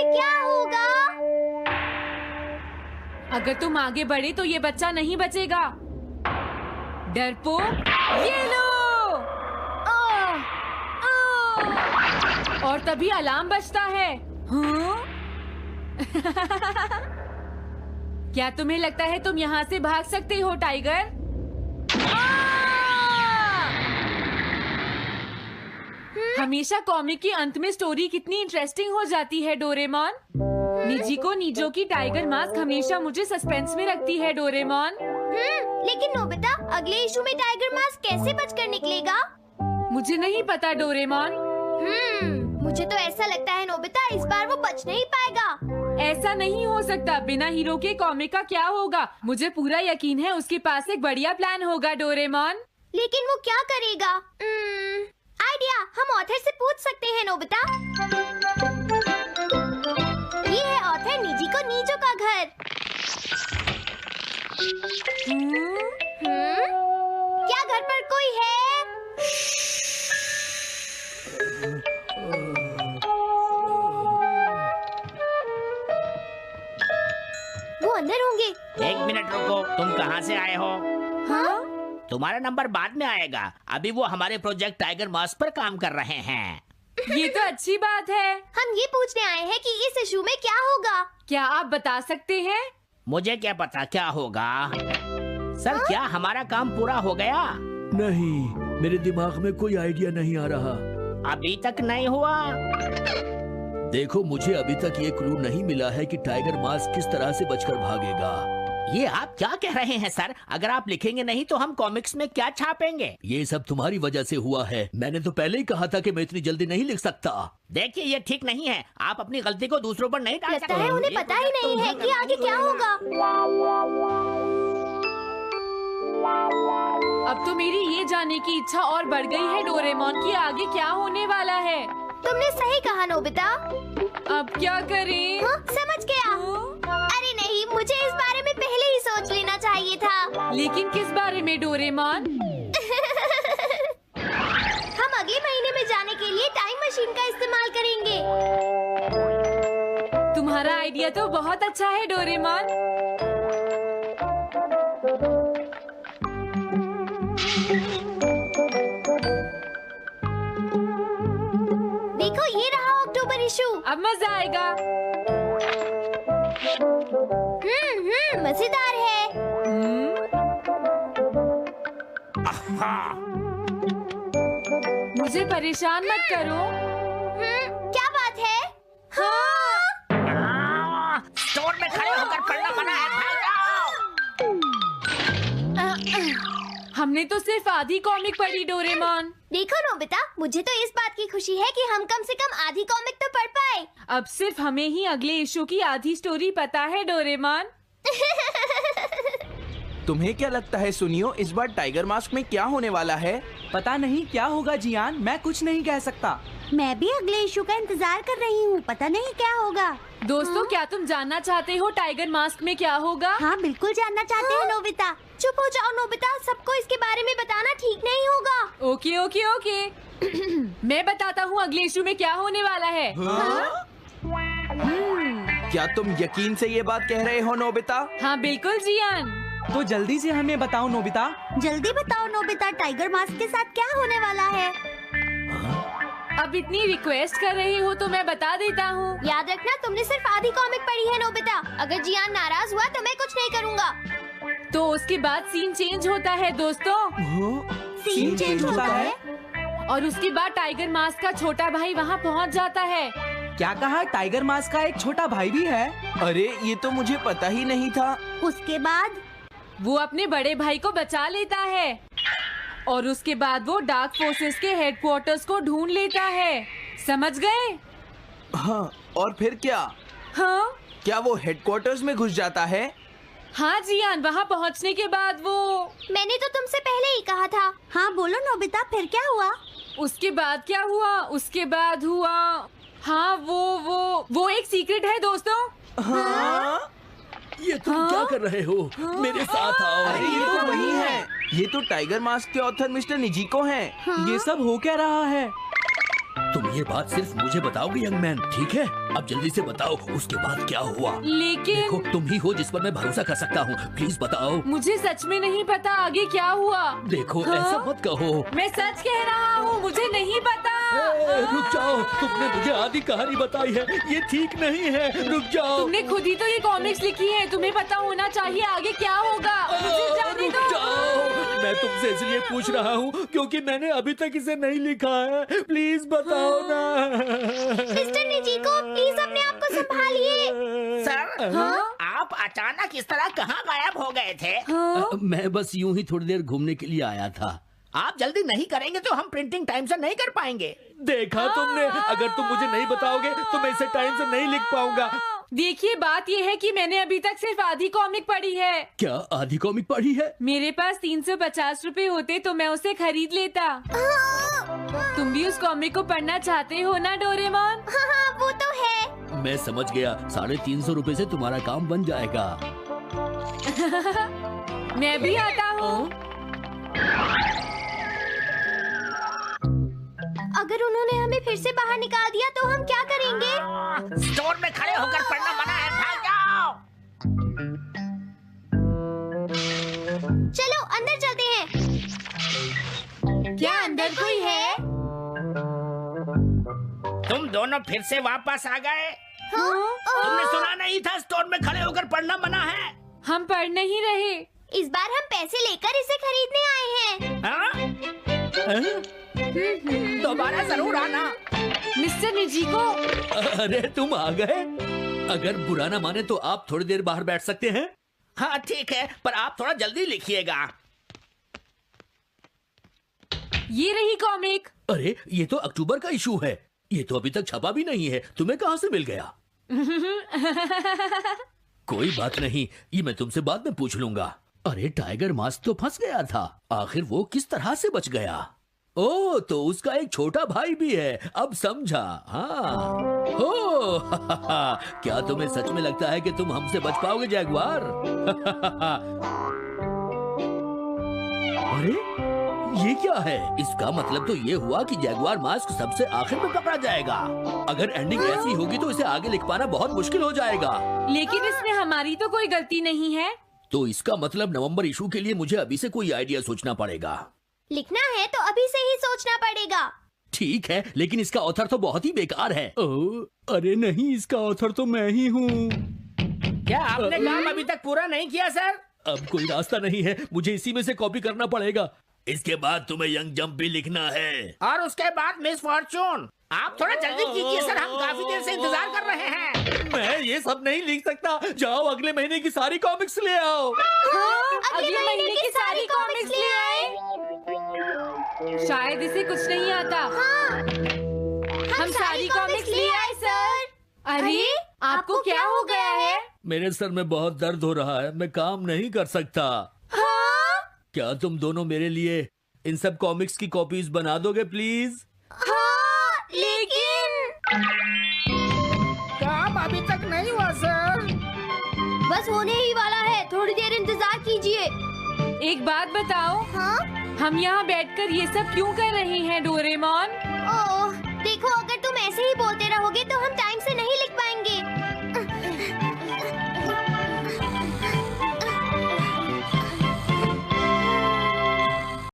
क्या होगा? अगर तुम आगे बढ़े तो ये बच्चा नहीं बचेगा। डरपोक, ये लो। और तभी अलार्म बजता है। हाँ? क्या तुम्हें लगता है तुम यहाँ से भाग सकते हो टाइगर? हमेशा कॉमिक के अंत में स्टोरी कितनी इंटरेस्टिंग हो जाती है डोरेमोन। निजी को नीजो की टाइगर मास्क हमेशा मुझे सस्पेंस में रखती है डोरेमोन। लेकिन नोबिता, अगले इशू में टाइगर मास्क कैसे बचकर निकलेगा? मुझे नहीं पता डोरेमोन। मुझे तो ऐसा लगता है नोबिता, इस बार वो बच नहीं पाएगा। ऐसा नहीं हो सकता। बिना हीरो के कॉमिक का क्या होगा? मुझे पूरा यकीन है उसके पास एक बढ़िया प्लान होगा डोरेमोन। लेकिन वो क्या करेगा? आइडिया, हम ऑथर से पूछ सकते हैं नोबिता। ये है ऑथर निजी को नीजो का घर। क्या घर पर कोई है? वो अंदर होंगे। एक मिनट रुको, तुम कहाँ से आए हो? हाँ? तुम्हारा नंबर बाद में आएगा। अभी वो हमारे प्रोजेक्ट टाइगर मास्क पर काम कर रहे हैं। ये तो अच्छी बात है। हम ये पूछने आए हैं कि इस इशू में क्या होगा। क्या आप बता सकते हैं? मुझे क्या पता क्या होगा। सर, क्या हमारा काम पूरा हो गया? नहीं, मेरे दिमाग में कोई आइडिया नहीं आ रहा। अभी तक नहीं हुआ। देखो, मुझे अभी तक ये क्लू नहीं मिला है कि टाइगर मास्क किस तरह से बचकर भागेगा। ये आप क्या कह रहे हैं सर? अगर आप लिखेंगे नहीं तो हम कॉमिक्स में क्या छापेंगे? ये सब तुम्हारी वजह से हुआ है। मैंने तो पहले ही कहा था कि मैं इतनी जल्दी नहीं लिख सकता। देखिए, ये ठीक नहीं है। आप अपनी गलती को दूसरों पर नहीं डाल सकते। लगता है उन्हें पता ही नहीं है कि आगे क्या होगा। अब तो मेरी ये जानने की इच्छा और बढ़ गई है डोरेमोन कि आगे क्या होने वाला है। तुमने सही कहा नोबिता। अब क्या करें? समझ गया। अरे नहीं, मुझे इस बारे में पहले ही सोच लेना चाहिए था। लेकिन किस बारे में डोरेमोन? हम अगले महीने में जाने के लिए टाइम मशीन का इस्तेमाल करेंगे। तुम्हारा आइडिया तो बहुत अच्छा है डोरेमोन। देखो, ये रहा अक्टूबर इशू। अब मजा आएगा। मजेदार है। मुझे परेशान मत करो। क्या बात है? स्टोर में खड़े होकर पढ़ना मना है, भाग जाओ। हमने तो सिर्फ आधी कॉमिक पढ़ी डोरेमोन। देखो नोबिता, मुझे तो इस बात की खुशी है कि हम कम से कम आधी कॉमिक तो पढ़ पाए। अब सिर्फ हमें ही अगले इशू की आधी स्टोरी पता है डोरेमोन। तुम्हें क्या लगता है सुनियो, इस बार टाइगर मास्क में क्या होने वाला है? पता नहीं क्या होगा जियान, मैं कुछ नहीं कह सकता। मैं भी अगले इशू का इंतजार कर रही हूँ, पता नहीं क्या होगा। दोस्तों, क्या तुम जानना चाहते हो टाइगर मास्क में क्या होगा? हाँ, बिल्कुल जानना चाहते हैं नोबिता। चुप हो जाओ नोबिता, सबको इसके बारे में बताना ठीक नहीं होगा। Okay okay okay. मैं बताता हूँ अगले इशू में क्या होने वाला है। क्या तुम यकीन से ये बात कह रहे हो नोबिता? हाँ बिल्कुल जियान। तो जल्दी से हमें बताओ नोबिता। जल्दी बताओ नोबिता, टाइगर मास्क के साथ क्या होने वाला है? अब इतनी रिक्वेस्ट कर रहे हो तो मैं बता देता हूँ। याद रखना, तुमने सिर्फ आधी कॉमिक पढ़ी है नोबिता। अगर जियान नाराज हुआ तो मैं कुछ नहीं करूँगा। तो उसके बाद सीन चेंज होता है दोस्तों। सीन चेंज होता है? और उसके बाद टाइगर मास्क का छोटा भाई वहाँ पहुँच जाता है। क्या कहा? टाइगर मास्क का एक छोटा भाई भी है? अरे, ये तो मुझे पता ही नहीं था। उसके बाद वो अपने बड़े भाई को बचा लेता है और उसके बाद वो डार्क फोर्सेस के हेडक्वार्टर्स को ढूंढ लेता है। समझ गए? हाँ, और फिर क्या? हाँ क्या वो हेडक्वार्टर्स में घुस जाता है? हाँ जियान, वहाँ पहुँचने के बाद वो। मैंने तो तुमसे पहले ही कहा था। हाँ बोलो नोबिता, फिर क्या हुआ? उसके बाद क्या हुआ? उसके बाद हुआ, हाँ वो एक सीक्रेट है दोस्तों। हाँ? ये तुम क्या कर रहे हो? मेरे साथ आओ। अरे, ये तो वही है। ये तो टाइगर मास्क के ऑथर मिस्टर निजिको हैं। ये सब हो क्या रहा है? तुम ये बात सिर्फ मुझे बताओगे यंग मैन, ठीक है? अब जल्दी से बताओ उसके बाद क्या हुआ। लेकिन देखो तुम ही हो जिस पर मैं भरोसा कर सकता हूँ, प्लीज बताओ। मुझे सच में नहीं पता आगे क्या हुआ। देखो हाँ? ऐसा मत कहो। मैं सच कह रहा हूँ, मुझे नहीं पता। रुक जाओ, तुमने मुझे आधी कहानी बताई है, ये ठीक नहीं है, रुक जाओ। तुमने खुद ही तो ये कॉमिक्स लिखी है, तुम्हें पता होना चाहिए आगे क्या होगा। मुझे जाने रुक दो। जाओ, मैं तुमसे इसलिए पूछ रहा हूँ क्योंकि मैंने अभी तक इसे नहीं लिखा है, प्लीज बताओ ना। मिस्टर निजीको, प्लीज अपने आप को संभालिए। सर, हाँ? आप अचानक इस तरह कहाँ गायब हो गए थे? हाँ? मैं बस यूं ही थोड़ी देर घूमने के लिए आया था। आप जल्दी नहीं करेंगे तो हम प्रिंटिंग टाइम से नहीं कर पाएंगे। देखा तुमने, अगर तुम मुझे नहीं बताओगे तो मैं इसे टाइम से नहीं लिख पाऊंगा। देखिए बात ये है कि मैंने अभी तक सिर्फ आधी कॉमिक पढ़ी है। क्या आधी कॉमिक पढ़ी है? मेरे पास 350 रुपए होते तो मैं उसे खरीद लेता। तुम भी उस कॉमिक को पढ़ना चाहते हो ना डोरेमोन? हाँ, वो तो है। मैं समझ गया, 350 रुपए से तुम्हारा काम बन जाएगा। मैं भी आता हूँ। अगर उन्होंने हमें फिर से बाहर निकाल दिया तो हम क्या करेंगे? स्टोर में खड़े होकर पढ़ना मना है, भाग जाओ। चलो अंदर चलते हैं। क्या अंदर कोई है? तुम दोनों फिर से वापस आ गए। हाँ? तुमने सुना नहीं था स्टोर में खड़े होकर पढ़ना मना है? हम पढ़ नहीं रहे। इस बार हम पैसे लेकर इसे खरीदने आए हैं। हाँ? दोबारा जरूर आना। मिस्टर निजीको, अरे तुम आ गए। अगर बुरा ना माने तो आप थोड़ी देर बाहर बैठ सकते हैं। हाँ ठीक है, पर आप थोड़ा जल्दी लिखिएगा। ये रही कॉमिक। अरे ये तो अक्टूबर का इशू है, ये तो अभी तक छपा भी नहीं है, तुम्हें कहाँ से मिल गया? कोई बात नहीं, ये मैं तुमसे बाद में पूछ लूंगा। अरे टाइगर मास्क तो फंस गया था, आखिर वो किस तरह से बच गया? ओ तो उसका एक छोटा भाई भी है, अब समझा। हाँ ओ क्या तुम्हें सच में लगता है कि तुम हमसे बच पाओगे जैगुआर? अरे ये क्या है? इसका मतलब तो ये हुआ कि जैगुआर मास्क सबसे आखिर में पकड़ा जाएगा। अगर एंडिंग ऐसी होगी तो इसे आगे लिख पाना बहुत मुश्किल हो जाएगा। लेकिन इसमें हमारी तो कोई गलती नहीं है। तो इसका मतलब नवंबर इशू के लिए मुझे अभी से कोई आइडिया सोचना पड़ेगा। लिखना है तो अभी से ही सोचना पड़ेगा। ठीक है, लेकिन इसका ऑथर तो बहुत ही बेकार है। अरे नहीं, इसका ऑथर तो मैं ही हूँ। क्या आपने काम अभी तक पूरा नहीं किया सर? अब कोई रास्ता नहीं है, मुझे इसी में से कॉपी करना पड़ेगा। इसके बाद तुम्हें यंग जंप भी लिखना है। और उसके बाद मिस फॉर्चून। आप थोड़ा जल्दी कीजिए सर, हम काफी देर से इंतजार कर रहे हैं। मैं ये सब नहीं लिख सकता, जाओ अगले महीने की सारी कॉमिक्स ले आओ। हाँ, अगले महीने की सारी कॉमिक्स ले आए। शायद इसे कुछ नहीं आता। हाँ, हम सारी कॉमिक्स ले आए सर। अरे आपको क्या हो गया है? मेरे सर में बहुत दर्द हो रहा है, मैं काम नहीं कर सकता। हाँ, क्या तुम दोनों मेरे लिए इन सब कॉमिक्स की कॉपीज बना दोगे प्लीज? हाँ, लेकिन काम अभी तक नहीं हुआ सर। बस होने ही वाला है, थोड़ी देर इंतजार कीजिए। एक बात बताओ, हाँ? हम यहाँ बैठकर ये सब क्यों कर रहे हैं डोरेमोन? ओह, देखो अगर तुम ऐसे ही बोलते रहोगे तो हम टाइम से नहीं लिख पाएंगे।